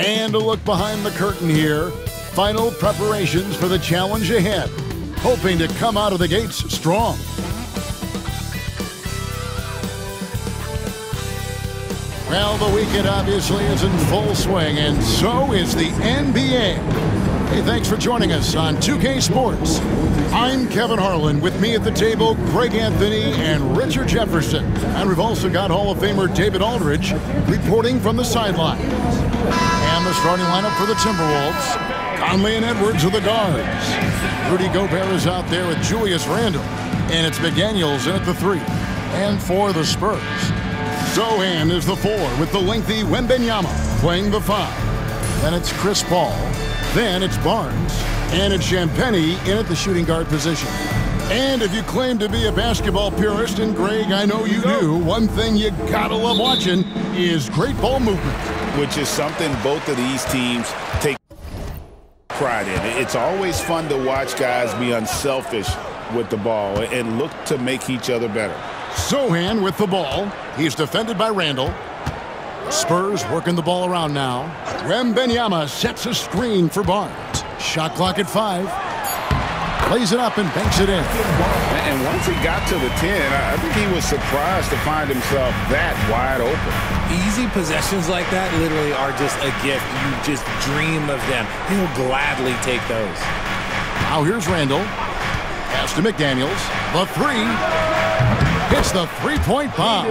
And a look behind the curtain here. Final preparations for the challenge ahead. Hoping to come out of the gates strong. Well, the weekend obviously is in full swing, and so is the NBA. Hey, thanks for joining us on 2K Sports. I'm Kevin Harlan. With me at the table, Greg Anthony and Richard Jefferson. And we've also got Hall of Famer David Aldridge reporting from the sideline. And the starting lineup for the Timberwolves. Conley and Edwards are the guards. Rudy Gobert is out there with Julius Randle. And it's McDaniels in at the 3. And for the Spurs, Sohan is the 4 with the lengthy Wembanyama playing the 5. Then it's Chris Paul. Then it's Barnes. And it's Champagnie in at the shooting guard position. And if you claim to be a basketball purist, and Greg, I know you do, one thing you gotta love watching is great ball movement. Which is something both of these teams take pride in. It's always fun to watch guys be unselfish with the ball and look to make each other better. Sohan with the ball. He's defended by Randle. Spurs working the ball around now. Wembanyama sets a screen for Barnes. Shot clock at 5. Plays it up and banks it in. And once he got to the 10, I think he was surprised to find himself that wide open. Easy possessions like that literally are just a gift. You just dream of them. He'll gladly take those. Now here's Randle. Pass to McDaniels. The 3. Hits the three-point bomb.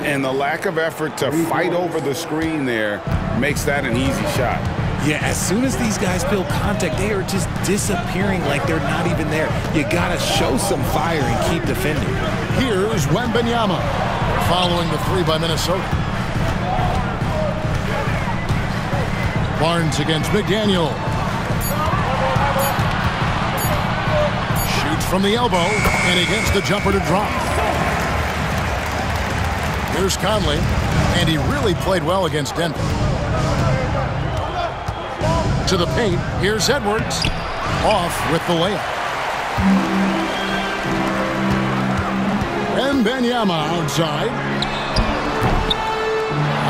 And the lack of effort to fight over the screen there makes that an easy shot. Yeah, as soon as these guys feel contact, they are just disappearing like they're not even there. You got to show some fire and keep defending. Here's Wembanyama following the 3 by Minnesota. Barnes against McDaniel. Shoots from the elbow, and he gets the jumper to drop. Here's Conley, and he really played well against Denver. To the paint, here's Edwards. Off with the layup. Wembanyama outside.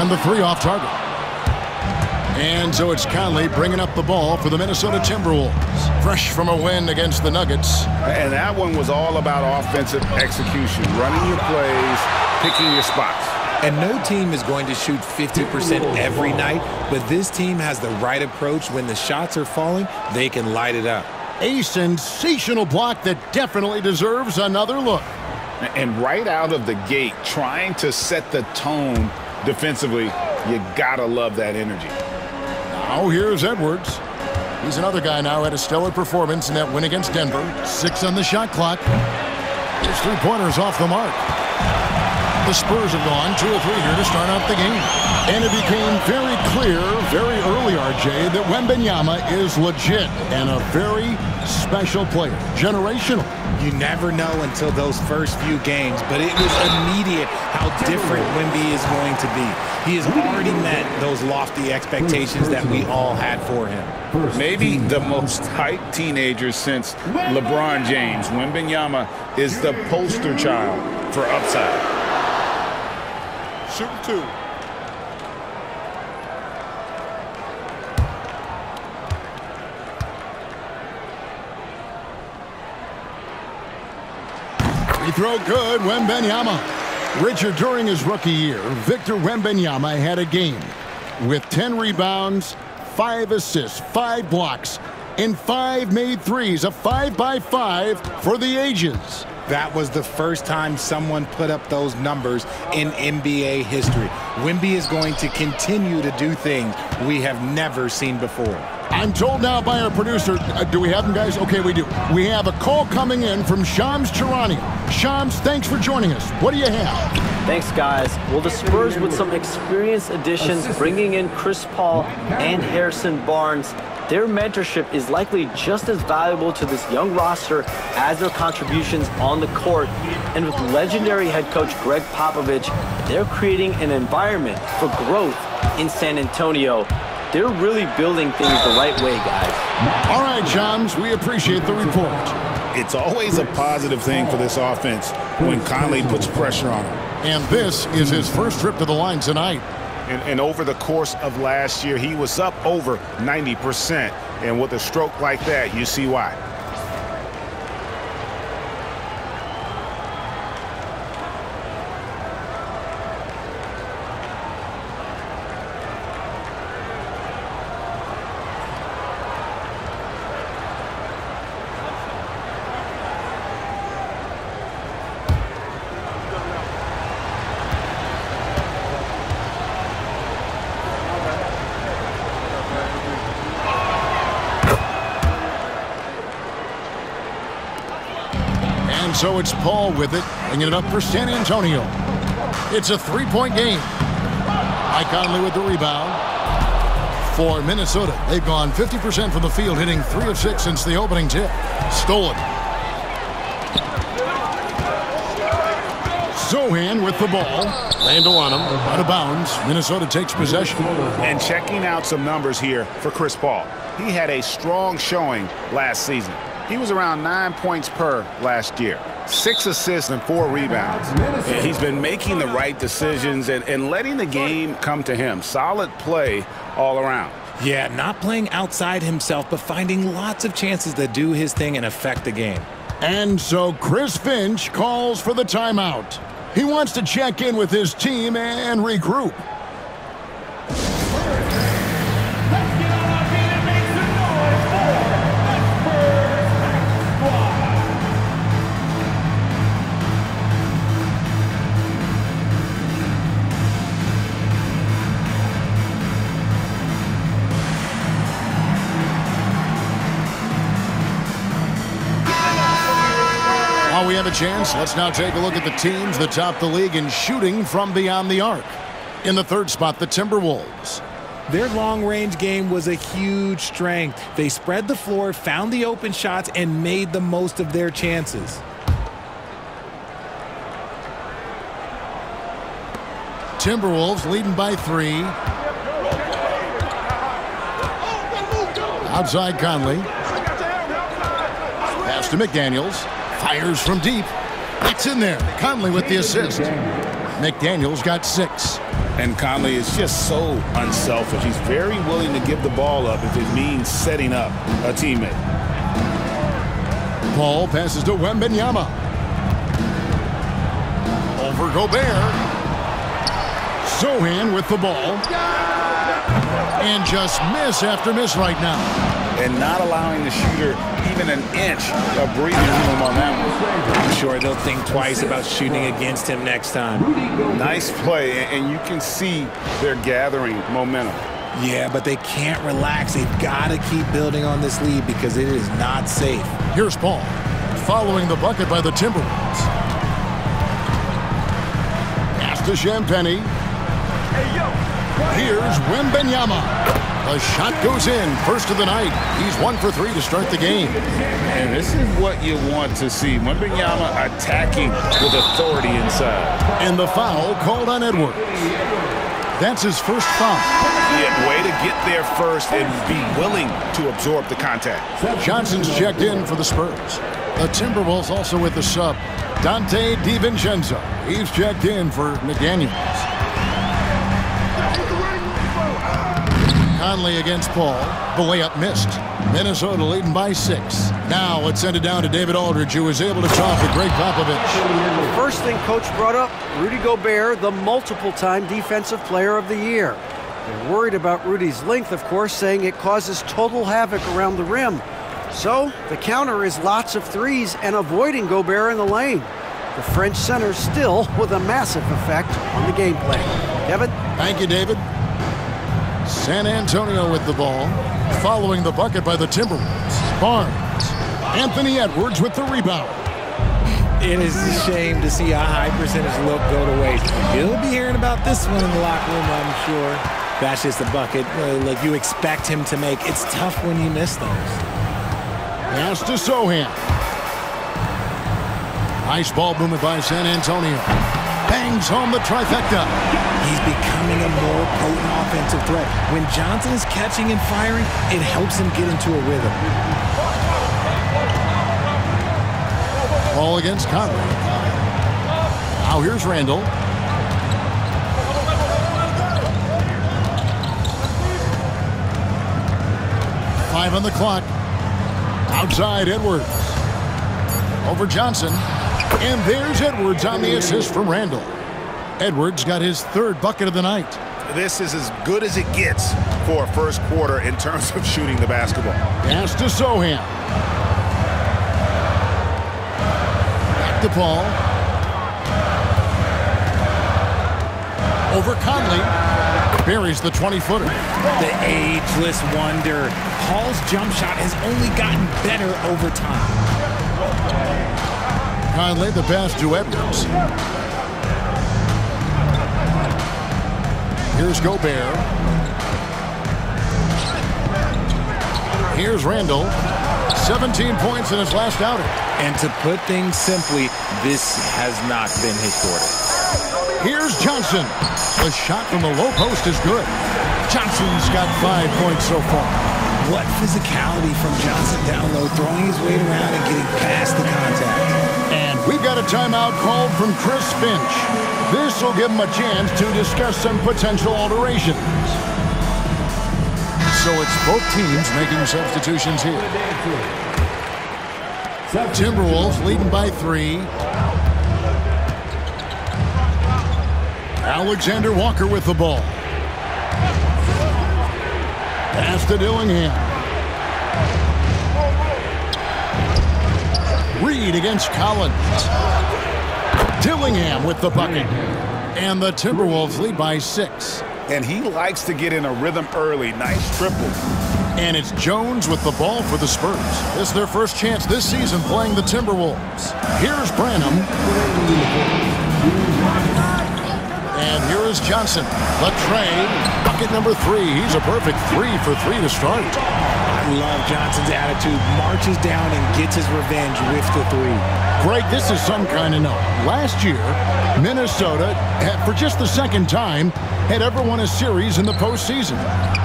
And the 3 off target. And so it's Conley bringing up the ball for the Minnesota Timberwolves. Fresh from a win against the Nuggets. And that one was all about offensive execution. Running your plays, picking your spots. And no team is going to shoot 50% every night, but this team has the right approach. When the shots are falling, they can light it up. A sensational block that definitely deserves another look. And right out of the gate, trying to set the tone defensively, you gotta love that energy. Now here's Edwards. He's another guy now had a stellar performance in that win against Denver. 6 on the shot clock. His 3-pointers off the mark. The Spurs have gone 2 or 3 here to start out the game. And it became very clear, very early, RJ, that Wembanyama is legit and a very special player. Generational. You never know until those first few games, but it was immediate how different Wemby is going to be. He has already met those lofty expectations that we all had for him. Maybe the most hyped teenager since LeBron James. Wembanyama is the poster child for upside. Shooting 2. Free throw good, Wembanyama. Richard, during his rookie year, Victor Wembanyama had a game with 10 rebounds, 5 assists, 5 blocks, and 5 made threes. A 5-by-5 for the ages. That was the first time someone put up those numbers in NBA history. Wemby is going to continue to do things we have never seen before. I'm told now by our producer, do we have him, guys? Okay, we do. We have a call coming in from Shams Charania. Shams, thanks for joining us. What do you have? Thanks, guys. Well, the Spurs with some experienced additions, bringing in Chris Paul and Harrison Barnes. Their mentorship is likely just as valuable to this young roster as their contributions on the court. And with legendary head coach Greg Popovich, they're creating an environment for growth in San Antonio. They're really building things the right way, guys. All right, Shams, we appreciate the report. It's always a positive thing for this offense when Conley puts pressure on him. And this is his first trip to the line tonight. And over the course of last year, he was up over 90%. And with a stroke like that, you see why. And so it's Paul with it, bringing it up for San Antonio. It's a three-point game. Mike Conley with the rebound. For Minnesota, they've gone 50% from the field, hitting 3 of 6 since the opening tip. Stolen. Sohan with the ball. Landle on him. Out of bounds. Minnesota takes possession. And checking out some numbers here for Chris Paul. He had a strong showing last season. He was around 9 points per last year. 6 assists and 4 rebounds. And he's been making the right decisions and letting the game come to him. Solid play all around. Yeah, not playing outside himself, but finding lots of chances to do his thing and affect the game. And so Chris Finch calls for the timeout. He wants to check in with his team and regroup. While we have a chance, let's now take a look at the teams that top the league in shooting from beyond the arc. In the third spot, the Timberwolves. Their long-range game was a huge strength. They spread the floor, found the open shots, and made the most of their chances. Timberwolves leading by 3. Outside Conley. Pass to McDaniels. Fires from deep. It's in there. Conley with the assist. McDaniels got 6. And Conley is just so unselfish. He's very willing to give the ball up if it means setting up a teammate. Paul passes to Wembanyama. Over Gobert. Sohan with the ball. And just miss after miss right now. And not allowing the shooter even an inch of breathing room on that one. I'm sure they'll think twice about shooting against him next time. Nice play, and you can see they're gathering momentum. Yeah, but they can't relax. They've got to keep building on this lead because it is not safe. Here's Paul, following the bucket by the Timberwolves. Pass to Champagnie. Here's Wembanyama. The shot goes in, first of the night. He's 1 for 3 to start the game. And this is what you want to see. Wembanyama attacking with authority inside. And the foul called on Edwards. That's his first foul. Yeah, way to get there first and be willing to absorb the contact. Johnson's checked in for the Spurs. The Timberwolves also with the sub, Dante DiVincenzo. He's checked in for McDaniels. Conley against Paul. The layup missed. Minnesota leading by 6. Now let's send it down to David Aldridge, who was able to talk with Greg Popovich. The first thing Coach brought up, Rudy Gobert, the multiple-time Defensive Player of the Year. They're worried about Rudy's length, of course, saying it causes total havoc around the rim. So the counter is lots of threes and avoiding Gobert in the lane. The French center still with a massive effect on the game plan. Kevin? Thank you, David. San Antonio with the ball, following the bucket by the Timberwolves. Barnes. Anthony Edwards with the rebound. It is a shame to see a high percentage look go to waste. You'll be hearing about this one in the locker room, I'm sure. That's just a bucket like you expect him to make. It's tough when you miss those. Pass to Sohan. Nice ball movement by San Antonio. Bangs home the trifecta. He's becoming a more potent offensive threat. When Johnson is catching and firing, it helps him get into a rhythm. Ball against Conley. Now here's Randall. 5 on the clock. Outside Edwards. Over Johnson. And there's Edwards on the assist from Randall. Edwards got his 3rd bucket of the night. This is as good as it gets for a first quarter in terms of shooting the basketball. Pass to Sohan. Back to Paul. Over Conley. Buries the 20-footer. The ageless wonder. Paul's jump shot has only gotten better over time. Conley, the pass to Edwards. Here's Gobert. Here's Randall. 17 points in his last outing. And to put things simply, this has not been his quarter. Here's Johnson. The shot from the low post is good. Johnson's got 5 points so far. What physicality from Johnson down low, throwing his weight around and getting past the contact. And we've got a timeout called from Chris Finch. This will give him a chance to discuss some potential alterations. So it's both teams making substitutions here. Timberwolves leading by 3. Alexander Walker with the ball. Pass to Dillingham. Reed against Collins. Dillingham with the bucket. And the Timberwolves lead by 6. And he likes to get in a rhythm early. Nice triple. And it's Jones with the ball for the Spurs. This is their first chance this season playing the Timberwolves. Here's Branham. And here is Johnson. The trade. Bucket number 3. He's a perfect 3 for 3 to start. I love Johnson's attitude. Marches down and gets his revenge with the 3. Greg, this is some kind of note. Last year, Minnesota, for just the second time, had ever won a series in the postseason.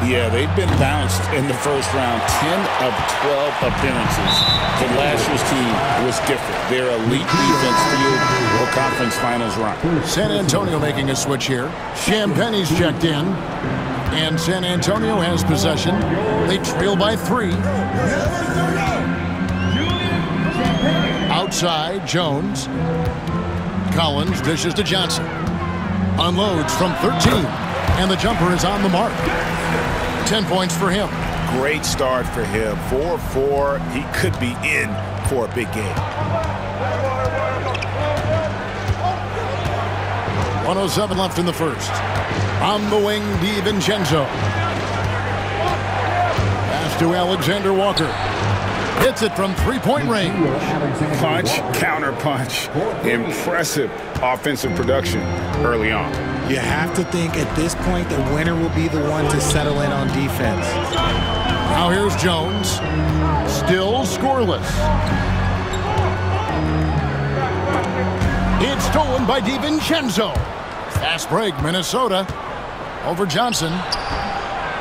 Yeah, they've been bounced in the first round. 10 of 12 appearances. But last year's team was different. Their elite defense fueled the conference finals run. San Antonio making a switch here. Champagne's checked in. And San Antonio has possession. They trail by 3. Outside, Jones. Collins dishes to Johnson. Unloads from 13. And the jumper is on the mark. 10 points for him. Great start for him. 4-4. He could be in for a big game. 1:07 left in the first. On the wing, DiVincenzo. Pass to Alexander Walker. Hits it from 3-point range. Punch, counter punch. Impressive offensive production early on. You have to think at this point the winner will be the one to settle in on defense. Now here's Jones. Still scoreless. It's stolen by DiVincenzo. Fast break, Minnesota. Over Johnson.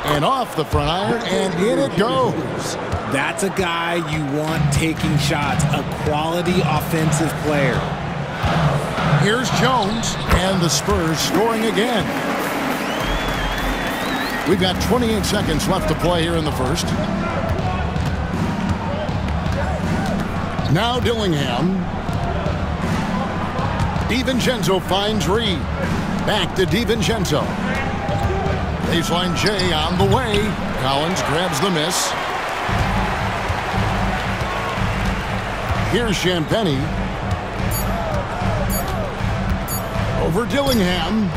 And off the front iron, and in it goes. That's a guy you want taking shots, a quality offensive player. Here's Jones, and the Spurs scoring again. We've got 28 seconds left to play here in the first. Now Dillingham. DiVincenzo finds Reed. Back to DiVincenzo. Baseline J on the way. Collins grabs the miss. Here's Champagnie. Over Dillingham.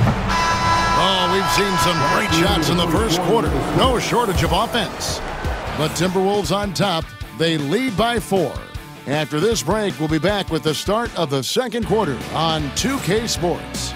Oh, we've seen some great shots in the first quarter. No shortage of offense. But Timberwolves on top. They lead by 4. After this break, we'll be back with the start of the second quarter on 2K Sports.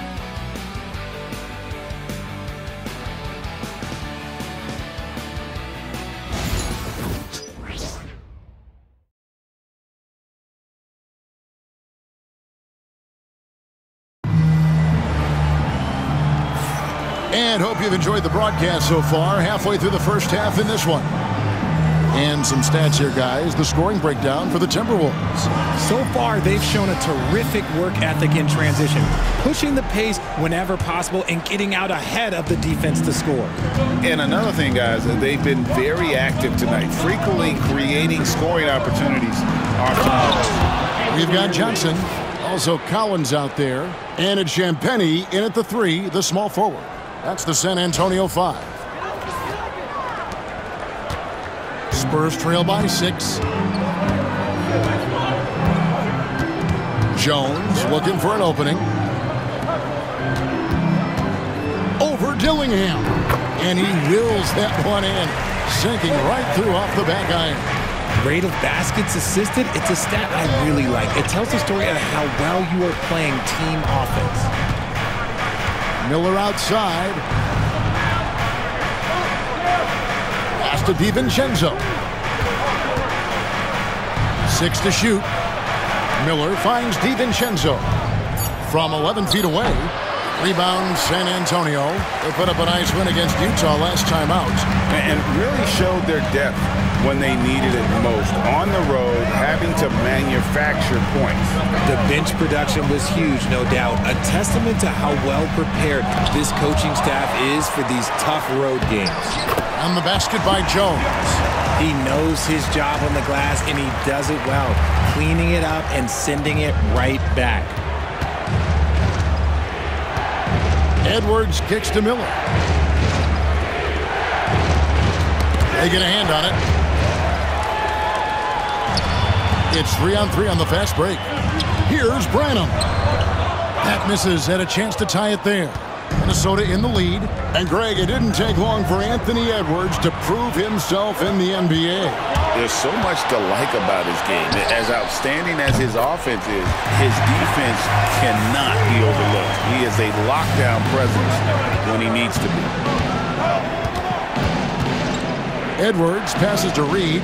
And hope you've enjoyed the broadcast so far. Halfway through the first half in this one. And some stats here, guys. The scoring breakdown for the Timberwolves. So far, they've shown a terrific work ethic in transition, pushing the pace whenever possible and getting out ahead of the defense to score. And another thing, guys, they've been very active tonight, frequently creating scoring opportunities offensively. We've got Johnson, also Collins out there, and it's Champagnie in at the 3, the small forward. That's the San Antonio 5. Spurs trail by 6. Jones looking for an opening. Over Dillingham. And he wills that one in, sinking right through off the back iron. Rate of baskets assisted, it's a stat I really like. It tells the story of how well you are playing team offense. Miller outside. Pass to DiVincenzo. 6 to shoot. Miller finds DiVincenzo from 11 feet away. Rebound San Antonio. They put up a nice win against Utah last time out. And really showed their depth when they needed it most. On the road, having to manufacture points. The bench production was huge, no doubt. A testament to how well prepared this coaching staff is for these tough road games. On the basket by Jones. He knows his job on the glass, and he does it well, cleaning it up and sending it right back. Edwards kicks to Miller. They get a hand on it. It's 3-on-3 on the fast break. Here's Branham. That misses, had a chance to tie it there. Minnesota in the lead. And Greg, it didn't take long for Anthony Edwards to prove himself in the NBA. There's so much to like about his game. As outstanding as his offense is, his defense cannot be overlooked. He is a lockdown presence when he needs to be. Edwards passes to Reed.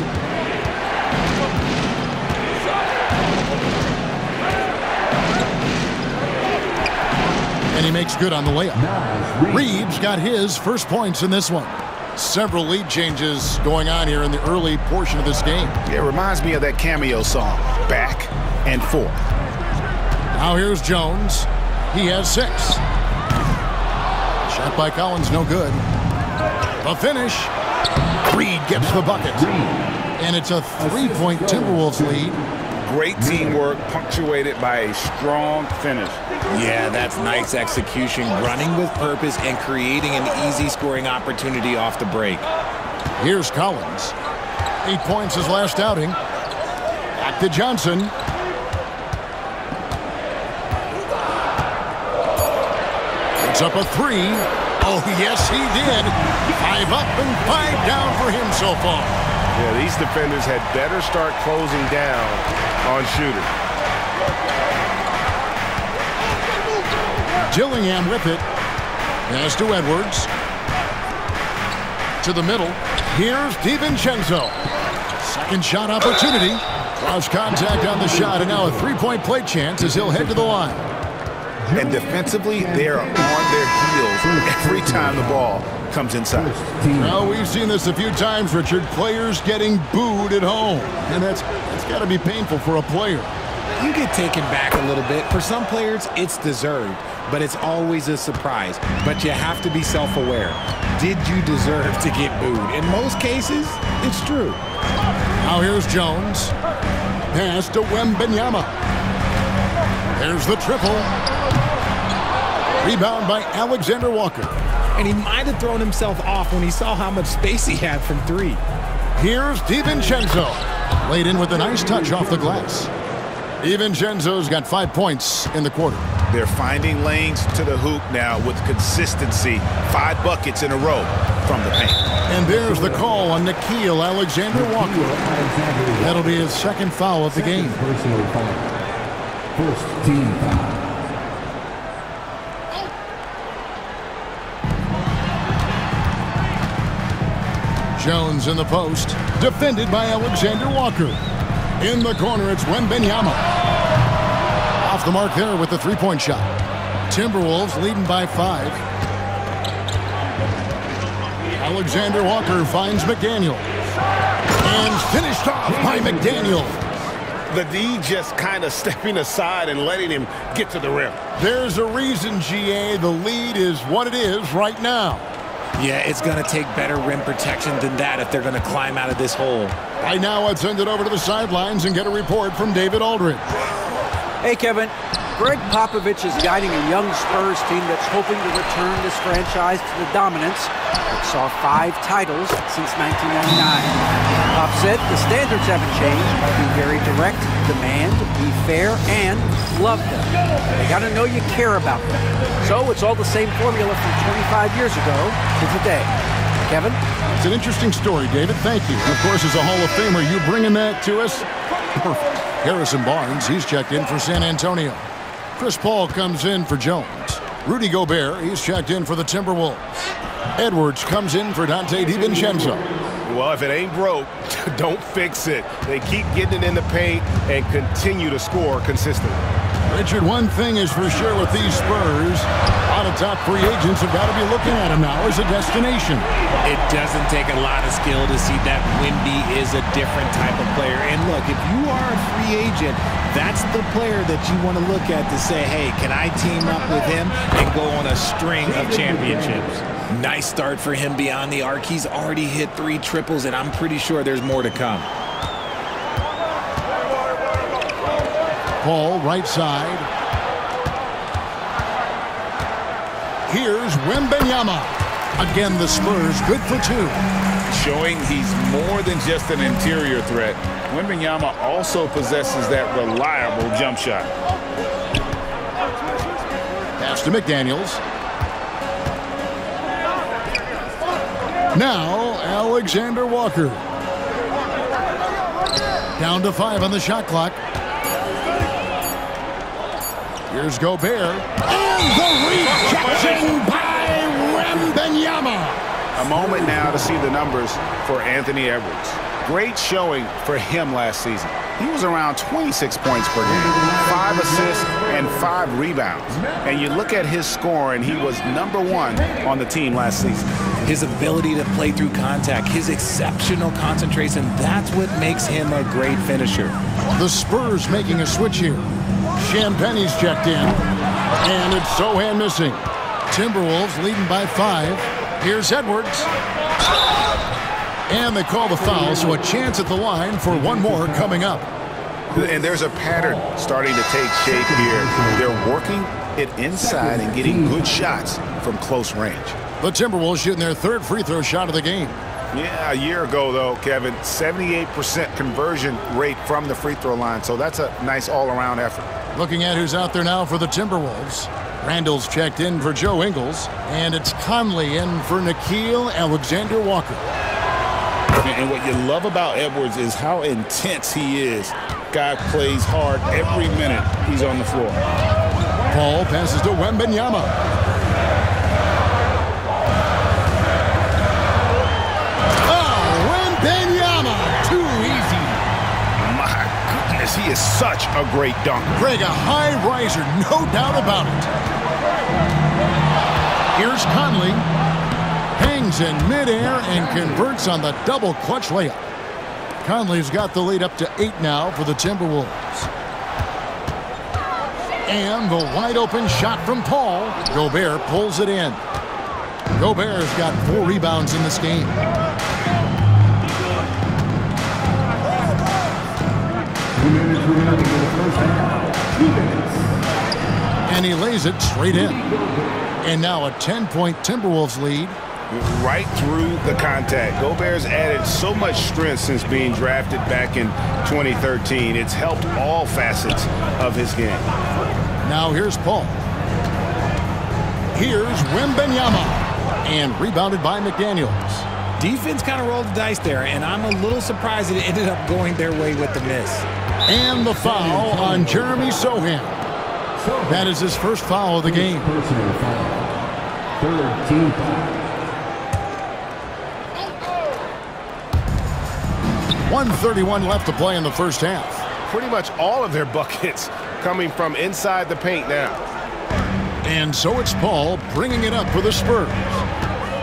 And he makes good on the layup. Reed's got his first points in this one. Several lead changes going on here in the early portion of this game. It reminds me of that Cameo song, Back and Forth. Now here's Jones. He has 6. Shot by Collins, no good. The finish. Reed gets the bucket. And it's a 3-point Timberwolves lead. Great teamwork punctuated by a strong finish. Yeah, that's nice execution, running with purpose and creating an easy scoring opportunity off the break. Here's Collins. 8 points his last outing. Back to Johnson. It's up a 3. Oh, yes, he did. 5 up and 5 down for him so far. Yeah, these defenders had better start closing down on shooters. Dillingham with it. Pass to Edwards. To the middle. Here's DiVincenzo. Second shot opportunity. Cross contact on the shot, and now a 3-point play chance as he'll head to the line. And defensively, they're on their heels every time the ball comes inside. Well, we've seen this a few times, Richard. Players getting booed at home. And that's got to be painful for a player. You get taken back a little bit. For some players, it's deserved, but it's always a surprise. But you have to be self-aware. Did you deserve to get booed? In most cases, it's true. Now here's Jones. Pass to Wembanyama. There's the triple. Rebound by Alexander Walker. And he might have thrown himself off when he saw how much space he had from 3. Here's DiVincenzo. Laid in with a nice touch off the glass. DiVincenzo's got 5 points in the quarter. They're finding lanes to the hoop now with consistency. 5 buckets in a row from the paint. And there's the call on Nickeil Alexander-Walker. That'll be his second foul of the game. Personal foul. First team foul. Jones in the post, defended by Alexander Walker. In the corner, it's Wembanyama. Off the mark there with the 3-point shot. Timberwolves leading by 5. Alexander Walker finds McDaniel. And finished off by McDaniel. The D just kind of stepping aside and letting him get to the rim. There's a reason, GA. The lead is what it is right now. Yeah, it's going to take better rim protection than that if they're going to climb out of this hole. Right now, I'd send it over to the sidelines and get a report from David Aldridge. Hey, Kevin. Greg Popovich is guiding a young Spurs team that's hoping to return this franchise to the dominance that saw 5 titles since 1999. Pop said the standards haven't changed. Be very direct, demand, be fair, and love them. They got to know you care about them. So it's all the same formula from 25 years ago to today. Kevin? It's an interesting story, David. Thank you. And of course, as a Hall of Famer, you bringing that to us? Perfect. Harrison Barnes, he's checked in for San Antonio. Chris Paul comes in for Jones. Rudy Gobert, he's checked in for the Timberwolves. Edwards comes in for Dante DiVincenzo. Well, if it ain't broke, don't fix it. They keep getting it in the paint and continue to score consistently. Richard, one thing is for sure with these Spurs, a lot of top free agents have got to be looking at them now as a destination. It doesn't take a lot of skill to see that Wemby is a different type of player. And look, if you are a free agent, that's the player that you want to look at to say, hey, can I team up with him and go on a string of championships? Nice start for him beyond the arc. He's already hit 3 triples, and I'm pretty sure there's more to come. Paul, right side. Here's Wembanyama. Again, the Spurs good for 2. Showing he's more than just an interior threat. Wembanyama also possesses that reliable jump shot. Pass to McDaniels. Now, Alexander Walker. Down to 5 on the shot clock. Here's Gobert. And the rejection by Wembanyama. A moment now to see the numbers for Anthony Edwards. Great showing for him last season. He was around 26 points per game, 5 assists, and 5 rebounds. And you look at his score, and he was #1 on the team last season. His ability to play through contact, his exceptional concentration, that's what makes him a great finisher. The Spurs making a switch here. Champagne's checked in, and it's Sohan missing. Timberwolves leading by 5. Here's Edwards. And they call the foul, so a chance at the line for one more coming up. And there's a pattern starting to take shape here. They're working it inside and getting good shots from close range. The Timberwolves shooting their 3rd free throw shot of the game. Yeah, a year ago, though, Kevin, 78% conversion rate from the free throw line, so that's a nice all-around effort. Looking at who's out there now for the Timberwolves. Randall's checked in for Joe Ingles, and it's Conley in for Nickeil Alexander-Walker. And what you love about Edwards is how intense he is. Guy plays hard every minute he's on the floor. Paul passes to Wembanyama. Oh, Wembanyama! Too easy. My goodness, he is such a great dunker. Greg, a high riser, no doubt about it. Here's Conley. Hangs in midair and converts on the double clutch layup. Conley's got the lead up to 8 now for the Timberwolves. And the wide open shot from Paul. Gobert pulls it in. Gobert's got 4 rebounds in this game. And he lays it straight in. And now a 10-point Timberwolves lead. Right through the contact. Gobert's added so much strength since being drafted back in 2013. It's helped all facets of his game. Now here's Paul. Here's Wembanyama. And rebounded by McDaniels. Defense kind of rolled the dice there, and I'm a little surprised it ended up going their way with the miss. And the foul on Jeremy Sohan. That is his first foul of the game. 3rd team foul. 1:31 left to play in the first half. Pretty much all of their buckets coming from inside the paint now. And so it's Paul bringing it up for the Spurs.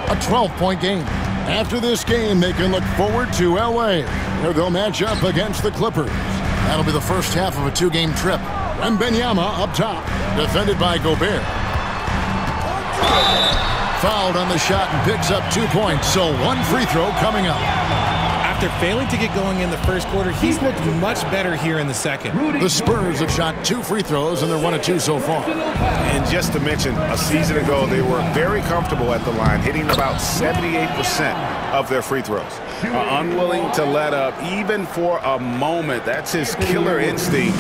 A 12-point game. After this game, they can look forward to L.A., where they'll match up against the Clippers. That'll be the first half of a two-game trip. Wembanyama up top, defended by Gobert. Fouled on the shot and picks up 2 points, so one free throw coming up. After failing to get going in the first quarter, he's looked much better here in the second. The Spurs have shot 2 free throws, and they're 1 of 2 so far. And just to mention, a season ago, they were very comfortable at the line, hitting about 78% of their free throws. Unwilling to let up, even for a moment. That's his killer instinct,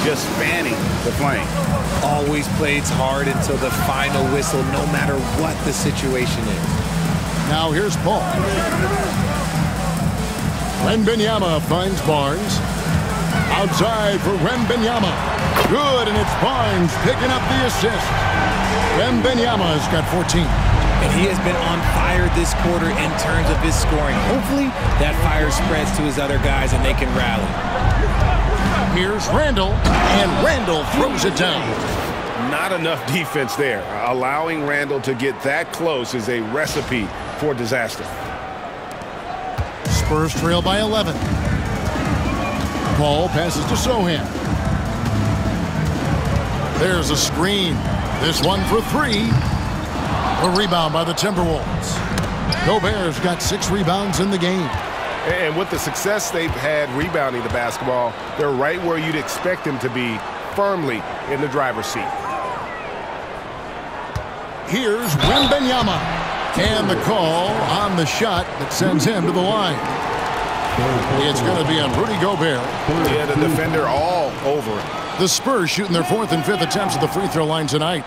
just fanning the flame. Always plays hard until the final whistle, no matter what the situation is. Now here's Paul. Wembanyama finds Barnes. Outside for Wembanyama. Good, and it's Barnes picking up the assist. Wembanyama's got 14. And he has been on fire this quarter in terms of his scoring. Hopefully, that fire spreads to his other guys and they can rally. Here's Randall, and Randall throws it down. Not enough defense there. Allowing Randall to get that close is a recipe for disaster. Spurs trail by 11. Paul passes to Sohan. There's a screen. This one for 3. A rebound by the Timberwolves. Gobert's got 6 rebounds in the game. And with the success they've had rebounding the basketball, they're right where you'd expect them to be, firmly in the driver's seat. Here's Wembanyama. And the call on the shot that sends him to the line. It's going to be on Rudy Gobert. Yeah, the defender all over it. The Spurs shooting their 4th and 5th attempts at the free throw line tonight.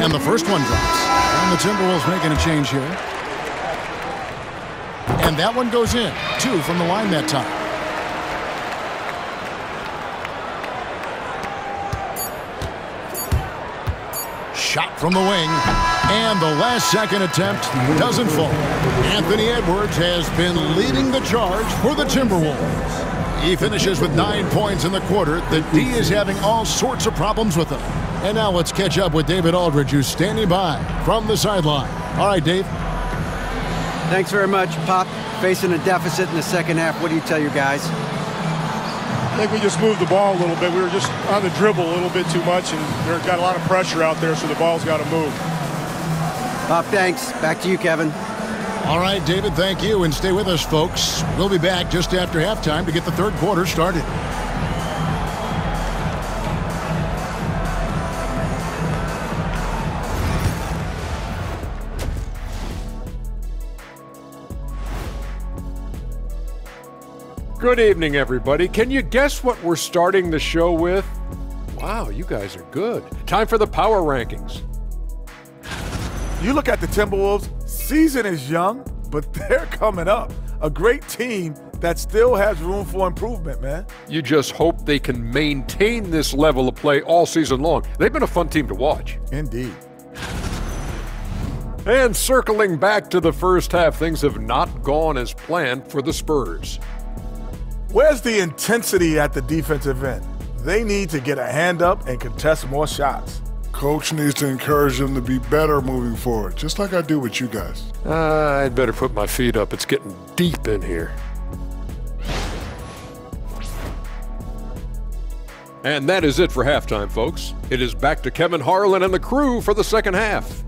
And the first one drops. And the Timberwolves making a change here. And that one goes in. 2 from the line that time. Shot from the wing. And the last second attempt doesn't fall. Anthony Edwards has been leading the charge for the Timberwolves. He finishes with 9 points in the quarter. The D is having all sorts of problems with him. And now let's catch up with David Aldridge, who's standing by from the sideline. All right, Dave. Thanks very much, Pop. Facing a deficit in the second half, what do you tell your guys? I think we just moved the ball a little bit. We were just on the dribble a little bit too much, and they've got a lot of pressure out there, so the ball's got to move. Pop, thanks. Back to you, Kevin. All right, David, thank you, and stay with us, folks. We'll be back just after halftime to get the third quarter started. Good evening, everybody. Can you guess what we're starting the show with? Wow, you guys are good. Time for the power rankings. You look at the Timberwolves, season is young, but they're coming up. A great team that still has room for improvement, man. You just hope they can maintain this level of play all season long. They've been a fun team to watch. Indeed. And circling back to the first half, things have not gone as planned for the Spurs. Where's the intensity at the defensive end? They need to get a hand up and contest more shots. Coach needs to encourage them to be better moving forward, just like I do with you guys. I'd better put my feet up. It's getting deep in here. And that is it for halftime, folks. It is back to Kevin Harlan and the crew for the second half.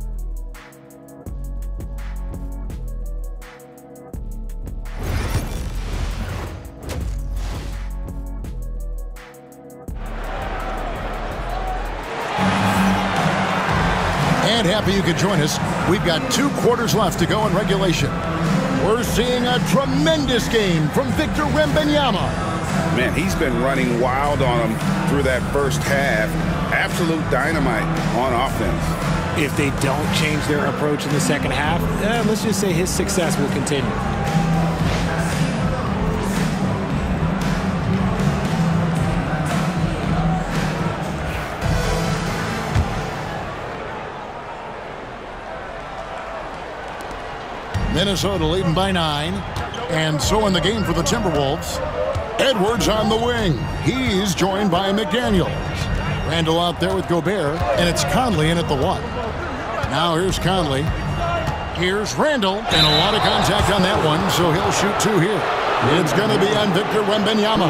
And happy you could join us. We've got 2 quarters left to go in regulation. We're seeing a tremendous game from Victor Wembanyama. Man, he's been running wild on him through that first half. Absolute dynamite on offense. If they don't change their approach in the second half, let's just say his success will continue. Minnesota leading by 9. And so in the game for the Timberwolves, Edwards on the wing. He's joined by McDaniels. Randall out there with Gobert, and it's Conley in at the 1. Now here's Conley. Here's Randall, and a lot of contact on that one, so he'll shoot 2 here. It's going to be on Victor Wembanyama.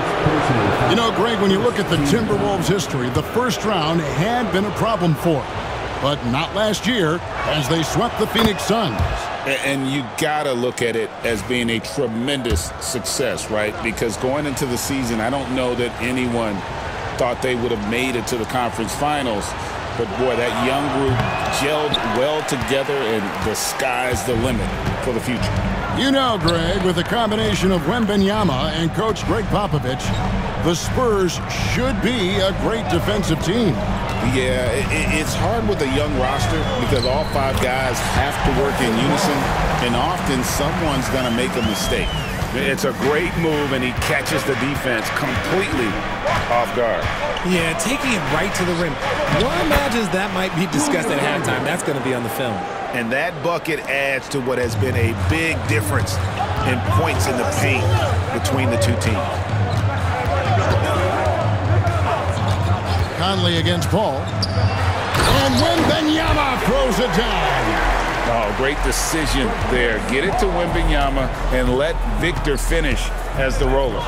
You know, Greg, when you look at the Timberwolves' history, the first round had been a problem for them, but not last year as they swept the Phoenix Suns. And you got to look at it as being a tremendous success, right? Because going into the season, I don't know that anyone thought they would have made it to the conference finals. But, boy, that young group gelled well together, and the sky's the limit for the future. You know, Greg, with a combination of Wembanyama and Coach Greg Popovich, the Spurs should be a great defensive team. Yeah, it's hard with a young roster because all 5 guys have to work in unison, and often someone's going to make a mistake. It's a great move, and he catches the defense completely off guard. Yeah, taking it right to the rim. One imagines that might be discussed at halftime. That's going to be on the film. And that bucket adds to what has been a big difference in points in the paint between the 2 teams. Conley against Paul. And Wembanyama throws it down. Oh, great decision there. Get it to Wembanyama and let Victor finish as the roller.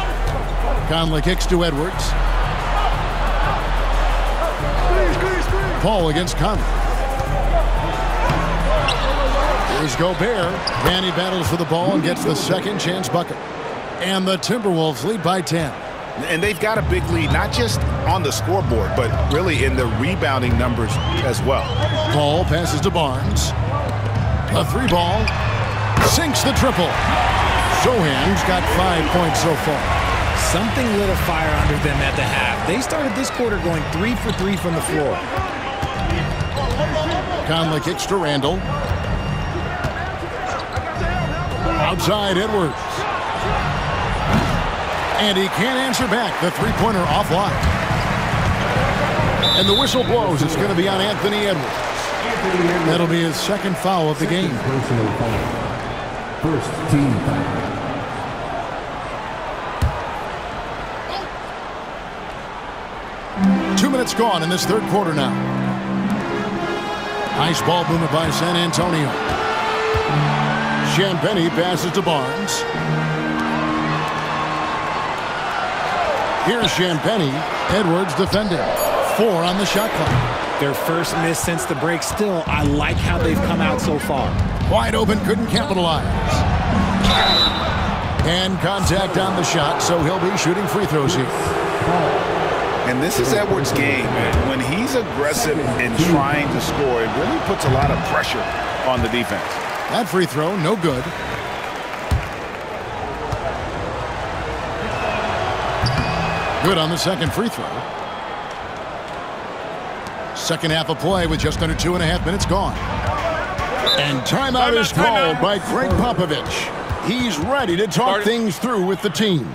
Conley kicks to Edwards. Paul against Conley. Here's Gobert. Danny battles for the ball and gets the second chance bucket. And the Timberwolves lead by 10. And they've got a big lead, not just on the scoreboard, but really in the rebounding numbers as well. Paul passes to Barnes. A 3-ball. Sinks the triple. Sohan's got 5 points so far. Something lit a fire under them at the half. They started this quarter going 3 for 3 from the floor. Conley kicks to Randall. Outside Edwards. And he can't answer back. The 3-pointer offline. And the whistle blows. It's going to be on Anthony Edwards. That'll be his second foul of the game. First team foul. Two minutes gone in this third quarter now. Nice ball movement by San Antonio. Champagnie passes to Barnes. Here's Champagnie. Edwards defending. 4 on the shot clock. Their first miss since the break. Still, I like how they've come out so far. Wide open, couldn't capitalize. And contact on the shot, so he'll be shooting free throws here. And this is Edwards' game. When he's aggressive and trying to score, it really puts a lot of pressure on the defense. That free throw, no good. Good on the second free throw. Second half of play with just under 2.5 minutes gone. And timeout is called by Greg Popovich. He's ready to talk things through with the team.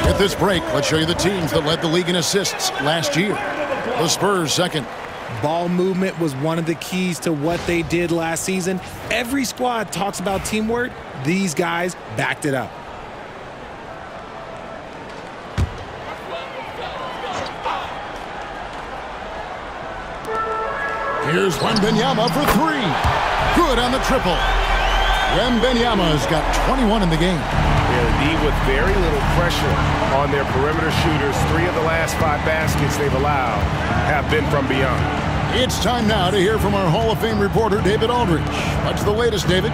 At this break, let's show you the teams that led the league in assists last year. The Spurs second. Ball movement was one of the keys to what they did last season. Every squad talks about teamwork. These guys backed it up. Here's Wembanyama for 3. Good on the triple. Wembanyama's got 21 in the game. D with very little pressure on their perimeter shooters. 3 of the last 5 baskets they've allowed have been from beyond. It's time now to hear from our Hall of Fame reporter, David Aldridge. What's the latest, David?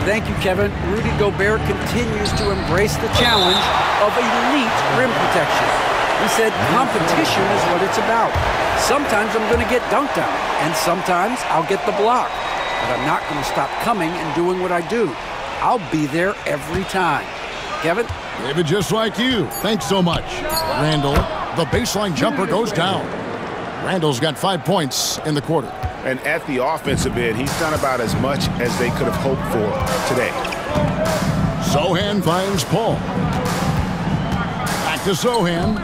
Thank you, Kevin. Rudy Gobert continues to embrace the challenge of elite rim protection. He said competition is what it's about. Sometimes I'm going to get dunked on, and sometimes I'll get the block. But I'm not going to stop coming and doing what I do. I'll be there every time. Kevin? David, just like you. Thanks so much. Randall, the baseline jumper goes down. Randall's got 5 points in the quarter. And at the offensive end, he's done about as much as they could have hoped for today. Sohan finds Paul. Back to Sohan.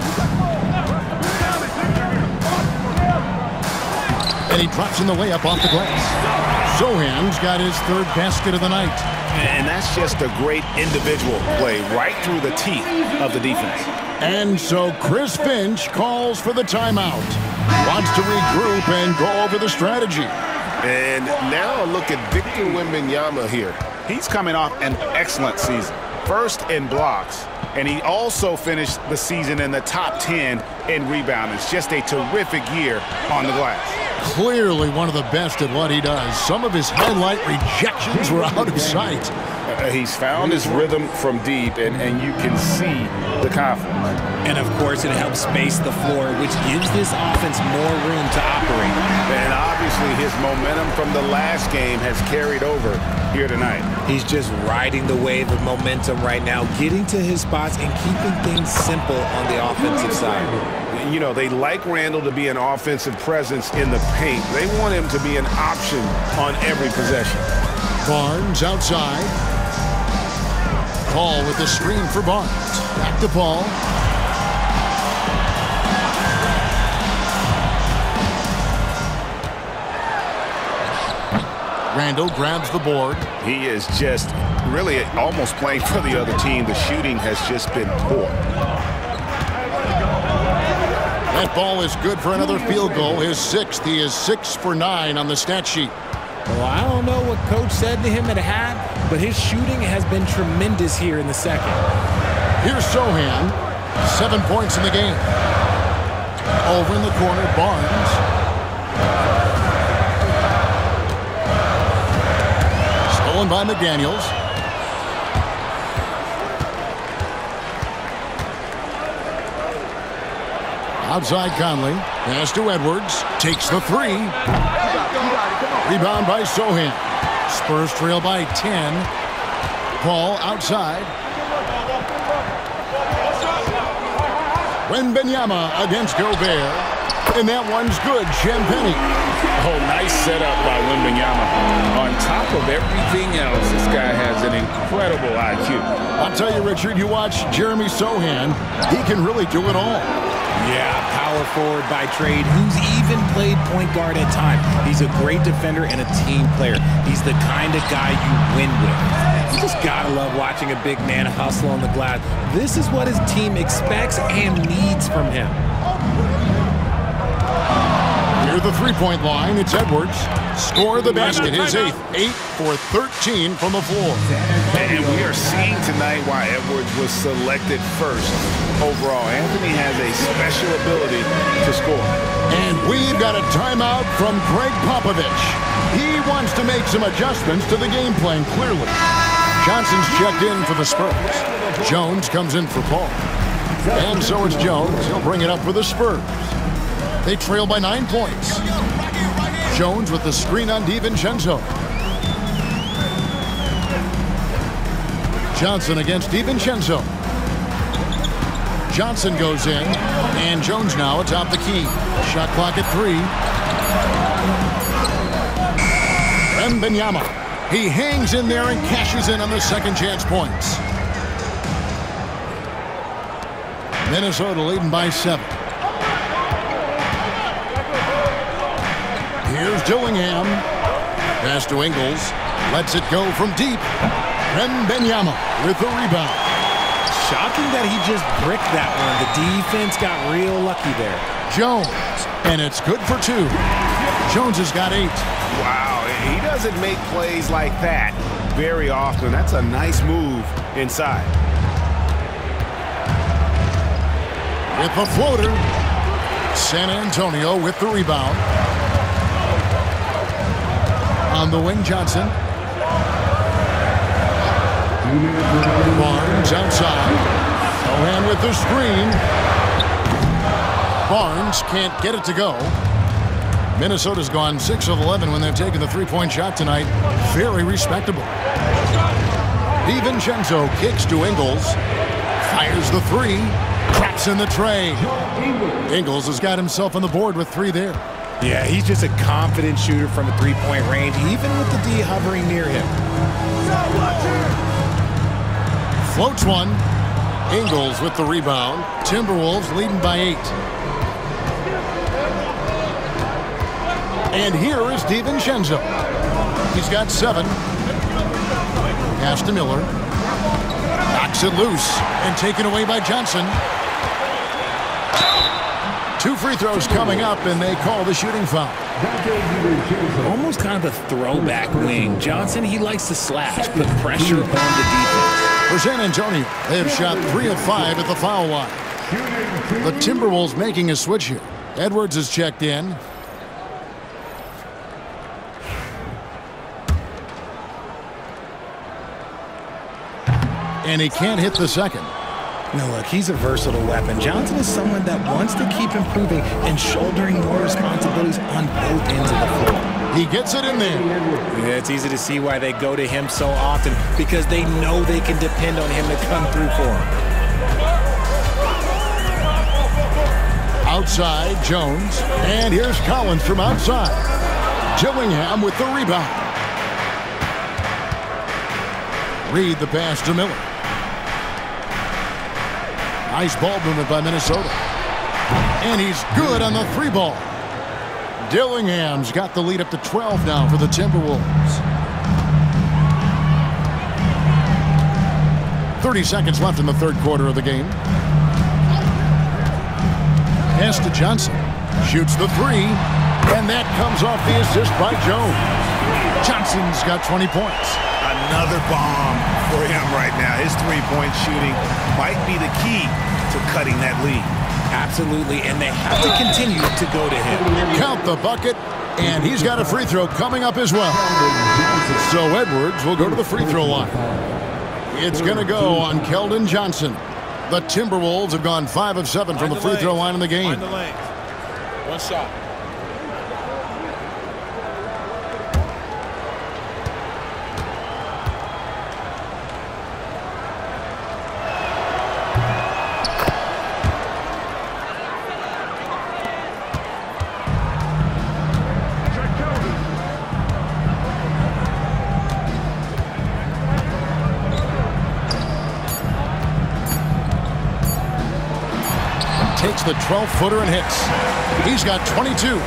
And he drops in the layup off the glass. Sohan's got his third basket of the night. And that's just a great individual play right through the teeth of the defense. And so Chris Finch calls for the timeout. Wants to regroup and go over the strategy. And now look at Victor Wembanyama here. He's coming off an excellent season. First in blocks, and he also finished the season in the top 10 in rebounding. It's just a terrific year on the glass. Clearly one of the best at what he does. Some of his highlight rejections were out of sight. He's found his rhythm from deep, and you can see the confidence. And, of course, it helps space the floor, which gives this offense more room to operate. And obviously his momentum from the last game has carried over here tonight. He's just riding the wave of momentum right now, getting to his spots and keeping things simple on the offensive side. You know, they like Randall to be an offensive presence in the paint. They want him to be an option on every possession. Barnes outside. Paul with the screen for Barnes. Back to Paul. Randall grabs the board. He is just really almost playing for the other team. The shooting has just been poor. That ball is good for another field goal. His sixth. He is 6 for 9 on the stat sheet. Well, I don't know what coach said to him at half, but his shooting has been tremendous here in the second. Here's Sohan. 7 points in the game. Over in the corner, Barnes. Stolen by McDaniels. Outside Conley. Pass to Edwards. Takes the three. Rebound by Sohan. Spurs trail by 10. Paul outside. Wembanyama against Gobert. And that one's good. Champagny. Oh, nice setup by Wembanyama. On top of everything else, this guy has an incredible IQ. I'll tell you, Richard, you watch Jeremy Sohan, he can really do it all. Yeah, power forward by trade, who's even played point guard at times. He's a great defender and a team player. He's the kind of guy you win with. You just gotta love watching a big man hustle on the glass. This is what his team expects and needs from him. Near the three-point line, it's Edwards. Score the basket, his 8th. 8 for 13 from the floor. And we are seeing tonight why Edwards was selected first overall. Anthony has a special ability to score. And we've got a timeout from Greg Popovich. He wants to make some adjustments to the game plan, clearly. Johnson's checked in for the Spurs. Jones comes in for Paul. And so it's Jones. He'll bring it up for the Spurs. They trail by 9 points. Jones with the screen on DiVincenzo. Johnson against DiVincenzo. Johnson goes in, and Jones now atop the key. Shot clock at 3. Wembanyama. He hangs in there and cashes in on the second chance points. Minnesota leading by 7. Here's Dillingham. Pass to Ingles. Lets it go from deep. Wembanyama with the rebound. Shocking that he just bricked that one. The defense got real lucky there. Jones. And it's good for 2. Jones has got 8. Wow, he doesn't make plays like that very often. That's a nice move inside. With the floater. San Antonio with the rebound. On the wing, Johnson. Barnes outside. Sohan with the screen. Barnes can't get it to go. Minnesota's gone 6 of 11 when they've taken the three-point shot tonight. Very respectable. DiVincenzo kicks to Ingles. Fires the 3. Traps in the tray. Ingles has got himself on the board with 3 there. Yeah, he's just a confident shooter from a three-point range, even with the D hovering near him. floats one. Ingles with the rebound. Timberwolves leading by 8. And here is DiVincenzo. He's got 7. Pass to Miller. Knocks it loose and taken away by Johnson. 2 free throws coming up, and they call the shooting foul. Almost kind of a throwback wing. Johnson, he likes to slash, put pressure on the defense. For San Antonio, they have shot 3 of 5 at the foul line. The Timberwolves making a switch here. Edwards is checked in. And he can't hit the second. Now look, he's a versatile weapon. Johnson is someone that wants to keep improving and shouldering more responsibilities on both ends of the floor. He gets it in there. Yeah, it's easy to see why they go to him so often, because they know they can depend on him to come through for them. Outside, Jones. And here's Collins from outside. Gillingham with the rebound. Reed the pass to Miller. Nice ball movement by Minnesota. And he's good on the 3 ball. Dillingham's got the lead up to 12 now for the Timberwolves. 30 seconds left in the 3rd quarter of the game. Pass to Johnson. Shoots the 3. And that comes off the assist by Jones. Johnson's got 20 points. Another bomb for him right now. His 3-point shooting might be the key to cutting that lead. Absolutely, and they have to continue to go to him. Count the bucket, and he's got a free throw coming up as well. So Edwards will go to the free throw line. It's going to go on Keldon Johnson. The Timberwolves have gone 5 of 7 from the free throw line in the game. One shot. Takes the 12-footer and hits. He's got 22.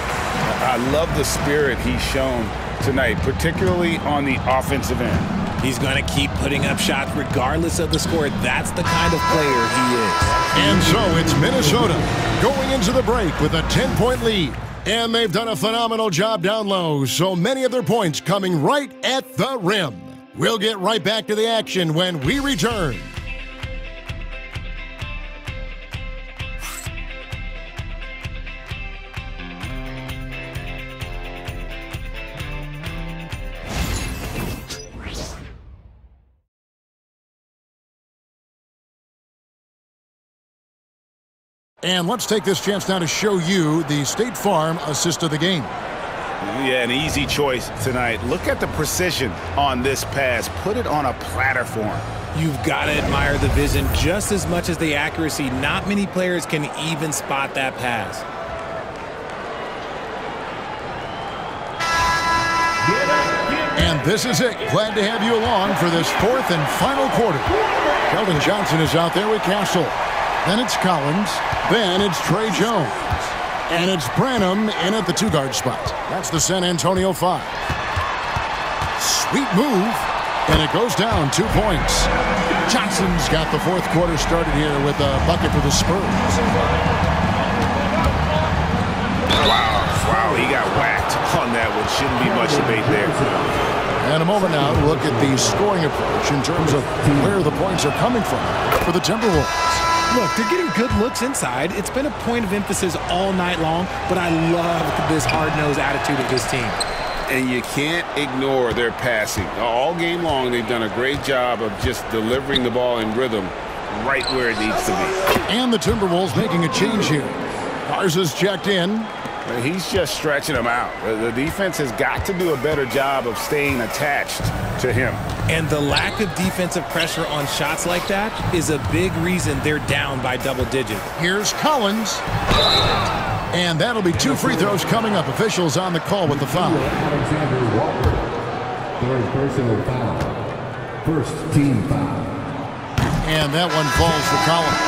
I love the spirit he's shown tonight, particularly on the offensive end. He's going to keep putting up shots regardless of the score. That's the kind of player he is. And so it's Minnesota going into the break with a 10-point lead. And they've done a phenomenal job down low, so many of their points coming right at the rim. We'll get right back to the action when we return. And let's take this chance now to show you the State Farm assist of the game. Yeah, an easy choice tonight. Look at the precision on this pass. Put it on a platter form. You've got to admire the vision just as much as the accuracy. Not many players can even spot that pass. And this is it. Glad to have you along for this 4th and final quarter. Keldon Johnson is out there with Castle. Then it's Collins. Then it's Trey Jones. And it's Branham in at the 2-guard spot. That's the San Antonio 5. Sweet move. And it goes down 2 points. Johnson's got the 4th quarter started here with a bucket for the Spurs. Wow, he got whacked on that one. Shouldn't be much debate there. And a moment now to look at the scoring approach in terms of where the points are coming from for the Timberwolves. Look, they're getting good looks inside. It's been a point of emphasis all night long, but I love this hard-nosed attitude of this team. And you can't ignore their passing. All game long, they've done a great job of just delivering the ball in rhythm right where it needs to be. And the Timberwolves making a change here. Garza's checked in. He's just stretching them out. The defense has got to do a better job of staying attached to him. And the lack of defensive pressure on shots like that is a big reason they're down by double digits. Here's Collins. And that'll be 2 free throws coming up. Officials on the call with the foul. Alexander Walker. 3rd personal foul. 1st team foul. And that one falls for Collins.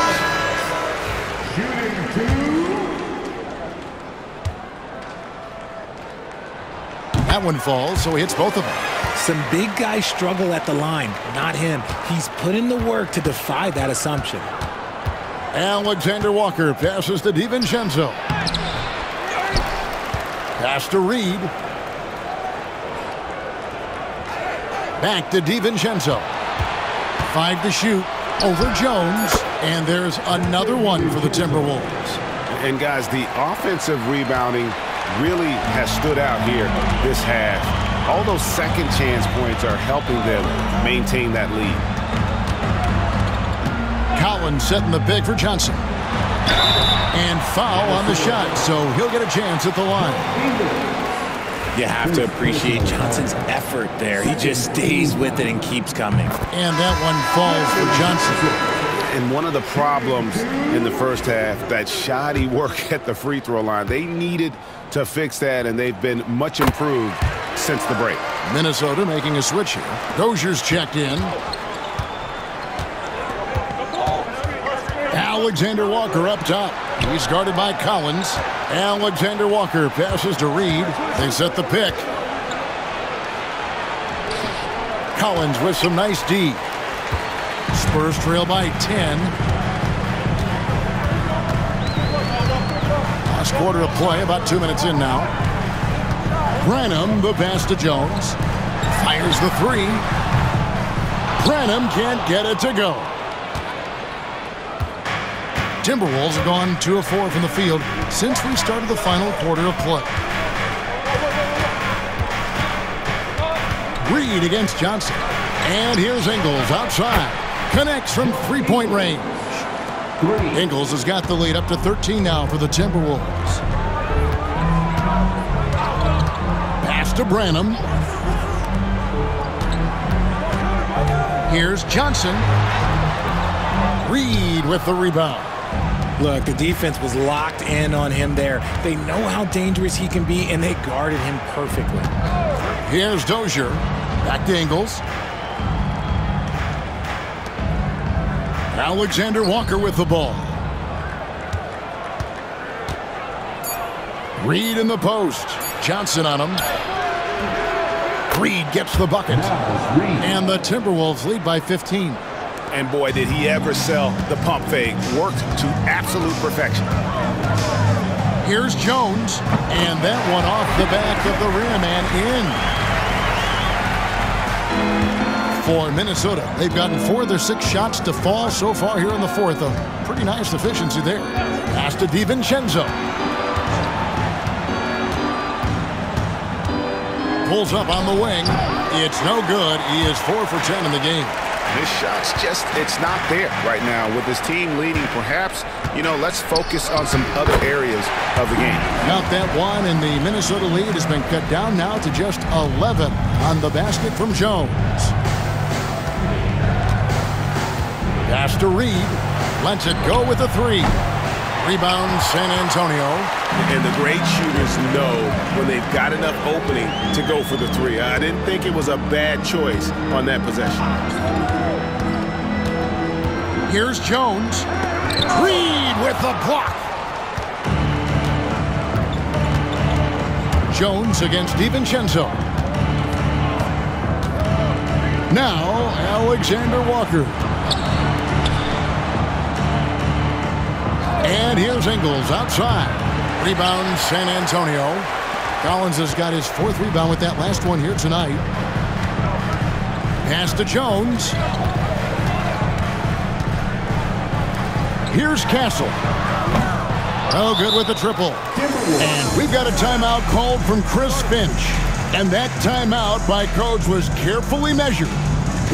That one falls, so he hits both of them. Some big guys struggle at the line, not him. He's put in the work to defy that assumption. Alexander Walker passes to DiVincenzo. Pass to Reed. Back to DiVincenzo. 5 to shoot. Over Jones. And there's another one for the Timberwolves. And guys, the offensive rebounding really has stood out here this half. All those second chance points are helping them maintain that lead. Collins setting the pick for Johnson. And foul on the shot, so he'll get a chance at the line. You have to appreciate Johnson's effort there. He just stays with it and keeps coming. And that one falls for Johnson. And one of the problems in the first half, that shoddy work at the free throw line. They needed to fix that, and they've been much improved since the break. Minnesota making a switch here. Dozier's checked in. Alexander Walker up top. He's guarded by Collins. Alexander Walker passes to Reed. They set the pick. Collins with some nice D. Spurs trail by 10. Last quarter of play, about 2 minutes in now. Branham, the pass to Jones. Fires the 3. Branham can't get it to go. Timberwolves have gone 2 of 4 from the field since we started the final quarter of play. Reed against Johnson. And here's Ingles outside. Connects from three-point range. Ingles has got the lead up to 13 now for the Timberwolves. Pass to Branham. Here's Johnson. Reed with the rebound. Look, the defense was locked in on him there. They know how dangerous he can be, and they guarded him perfectly. Here's Dozier. Back to Ingles. Alexander Walker with the ball. Reed in the post. Johnson on him. Reed gets the bucket. And the Timberwolves lead by 15. And boy, did he ever sell the pump fake. Worked to absolute perfection. Here's Jones. And that one off the back of the rim and in. For Minnesota, they've gotten 4 of their 6 shots to fall so far here in the fourth. A pretty nice efficiency there. Pass to DiVincenzo. Pulls up on the wing. It's no good. He is 4 for 10 in the game. His shot's just, it's not there right now. With his team leading, perhaps, let's focus on some other areas of the game. Count that one, and the Minnesota lead has been cut down now to just 11 on the basket from Jones. Pass to Reed. Lets it go with a 3. Rebound, San Antonio. And the great shooters know when they've got enough opening to go for the 3. I didn't think it was a bad choice on that possession. Here's Jones. Reed with the block. Jones against DiVincenzo. Now, Alexander Walker. And here's Ingles outside. Rebound, San Antonio. Collins has got his 4th rebound with that last one here tonight. Pass to Jones. Here's Castle. Oh, good with the triple. And we've got a timeout called from Chris Finch. And that timeout by coach was carefully measured,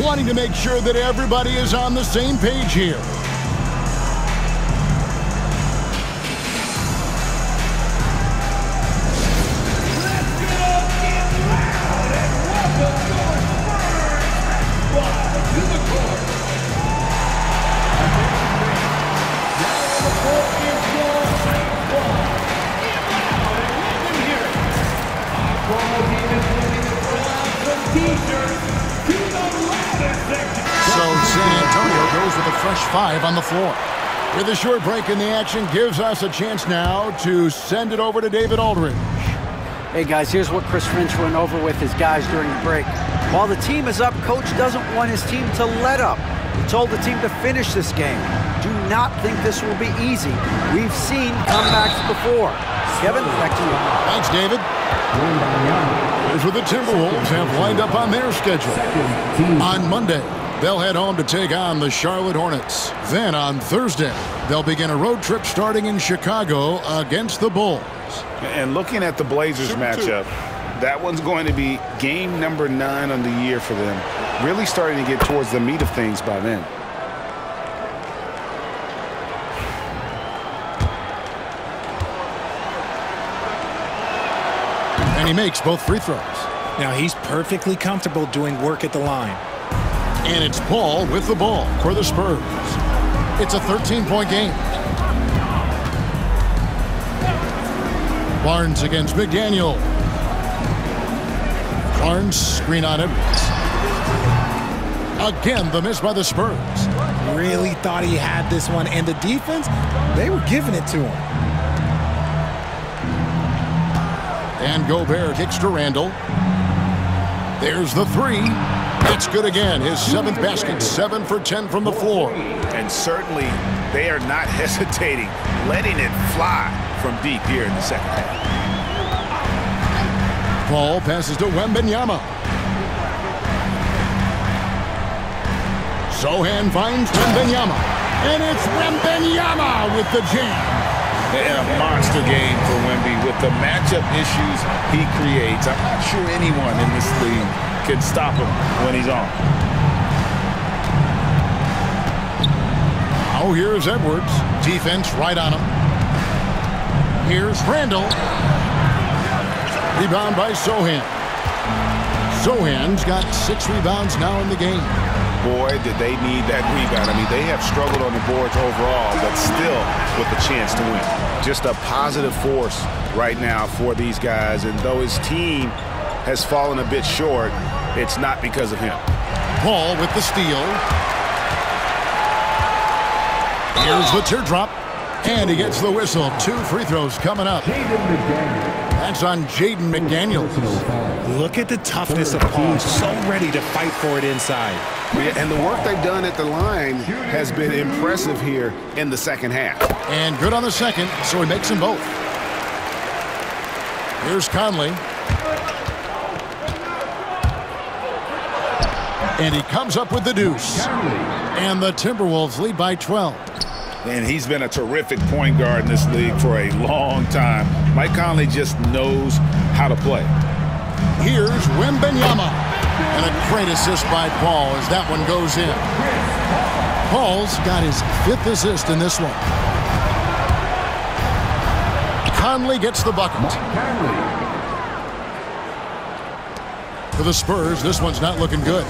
wanting to make sure that everybody is on the same page here. So San Antonio goes with a fresh 5 on the floor. With a short break in the action, gives us a chance now to send it over to David Aldridge. Hey guys, here's what Chris Finch went over with his guys during the break. While the team is up, coach doesn't want his team to let up. He told the team to finish this game. Do not think this will be easy. We've seen comebacks before. Kevin, back to you. Thanks, David. Here's what the Timberwolves have lined up on their schedule. On Monday, they'll head home to take on the Charlotte Hornets. Then on Thursday, they'll begin a road trip starting in Chicago against the Bulls. And looking at the Blazers matchup, that one's going to be game number 9 on the year for them. Really starting to get towards the meat of things by then. And he makes both free throws. Now he's perfectly comfortable doing work at the line. And it's Paul with the ball for the Spurs. It's a 13-point game. Barnes against McDaniel. Barnes, screen on Edwards. Again, the miss by the Spurs. Really thought he had this one, and the defense, they were giving it to him. And Gobert kicks to Randall. There's the 3. It's good again. His 7th basket, 7 for 10 from the floor. And certainly, they are not hesitating, letting it fly from deep here in the second half. Paul passes to Wembanyama. Sohan finds Wembanyama. And it's Wembanyama with the jam. And a monster game for Wemby with the matchup issues he creates. I'm not sure anyone in this league can stop him when he's on. Oh, here's Edwards. Defense right on him. Here's Randall. Rebound by Sohan. Sohan's got 6 rebounds now in the game. Boy, did they need that rebound. I mean, they have struggled on the boards overall, but still with a chance to win. Just a positive force right now for these guys. And though his team has fallen a bit short, it's not because of him. Paul with the steal. Here's the teardrop. And he gets the whistle. 2 free throws coming up. That's on Jaden McDaniels. Look at the toughness of Paul. So ready to fight for it inside. Yeah, and the work they've done at the line has been impressive here in the second half. And good on the second, so he makes them both. Here's Conley. And he comes up with the deuce. And the Timberwolves lead by 12. And he's been a terrific point guard in this league for a long time. Mike Conley just knows how to play. Here's Wembanyama. And a great assist by Paul as that one goes in. Paul's got his 5th assist in this one. Conley gets the bucket. For the Spurs, this one's not looking good.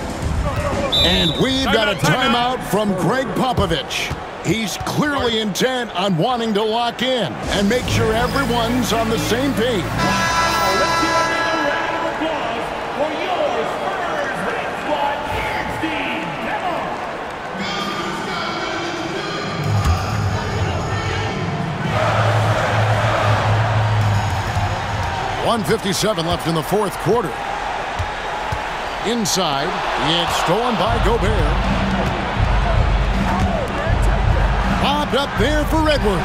And we've got a timeout from Greg Popovich. He's clearly intent on wanting to lock in and make sure everyone's on the same page. Let's give another round of applause for your Spurs Red Squad dance team. Come on. 1:57 left in the 4th quarter. Inside, it's stolen by Gobert. Popped up there for Edwards.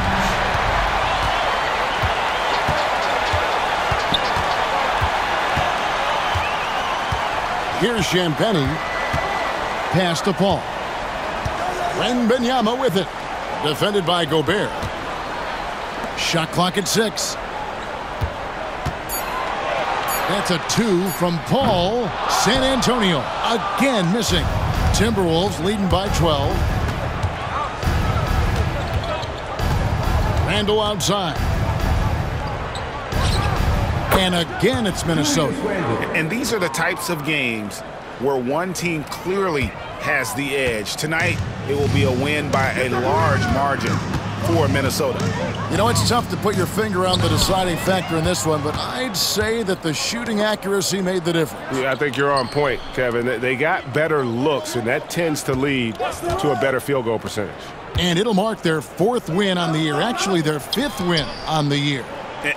Here's Champagny. Pass to Paul. Wembanyama with it. Defended by Gobert. Shot clock at 6. That's a 2 from Paul. San Antonio again missing. Timberwolves leading by 12. Randall outside. And again, it's Minnesota. And these are the types of games where one team clearly has the edge. Tonight, it will be a win by a large margin for Minnesota. You know, it's tough to put your finger on the deciding factor in this one, but I'd say that the shooting accuracy made the difference. Yeah, I think you're on point, Kevin. They got better looks, and that tends to lead to a better field goal percentage. And it'll mark their 4th win on the year, actually their 5th win on the year.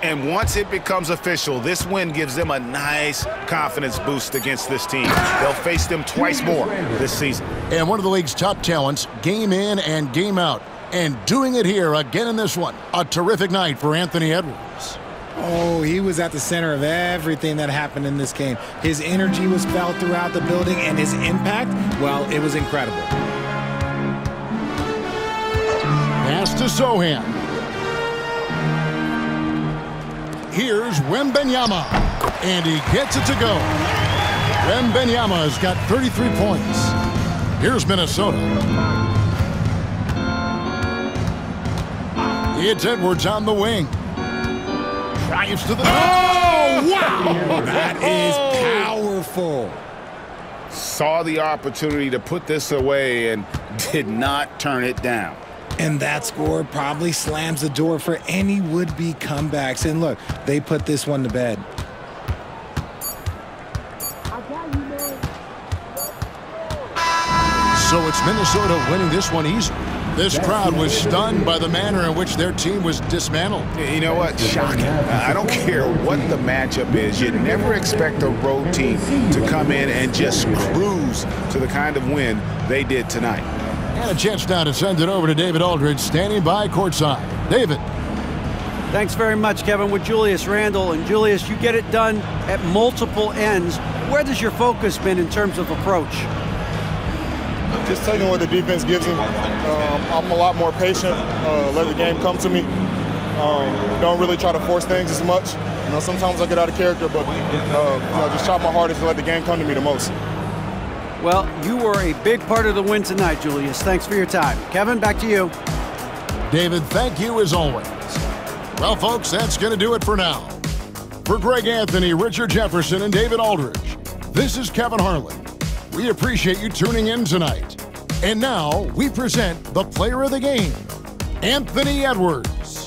And once it becomes official, this win gives them a nice confidence boost against this team. They'll face them twice more this season. And one of the league's top talents, game in and game out. And doing it here again in this one. A terrific night for Anthony Edwards. Oh, he was at the center of everything that happened in this game. His energy was felt throughout the building, and his impact, well, it was incredible. Pass to Sohan. Here's Wembenyama, and he gets it to go. Wembenyama has got 33 points. Here's Minnesota. It's Edwards on the wing. Drives to the... Oh, wow! That is powerful. Saw the opportunity to put this away and did not turn it down. And that score probably slams the door for any would-be comebacks. And look, they put this one to bed. So it's Minnesota winning this one easily. This crowd was stunned by the manner in which their team was dismantled. You know what? Shocking. I don't care what the matchup is. You never expect a road team to come in and just cruise to the kind of win they did tonight. And a chance now to send it over to David Aldridge, standing by courtside. David. Thanks very much, Kevin, with Julius Randle. And Julius, you get it done at multiple ends. Where does your focus been in terms of approach? Just taking what the defense gives him. I'm a lot more patient, let the game come to me. Don't really try to force things as much. You know, sometimes I get out of character, but just try my hardest to let the game come to me the most. Well, you were a big part of the win tonight, Julius. Thanks for your time. Kevin, back to you. David, thank you as always. Well, folks, that's going to do it for now. For Greg Anthony, Richard Jefferson, and David Aldridge, this is Kevin Harlan. We appreciate you tuning in tonight. And now we present the player of the game, Anthony Edwards.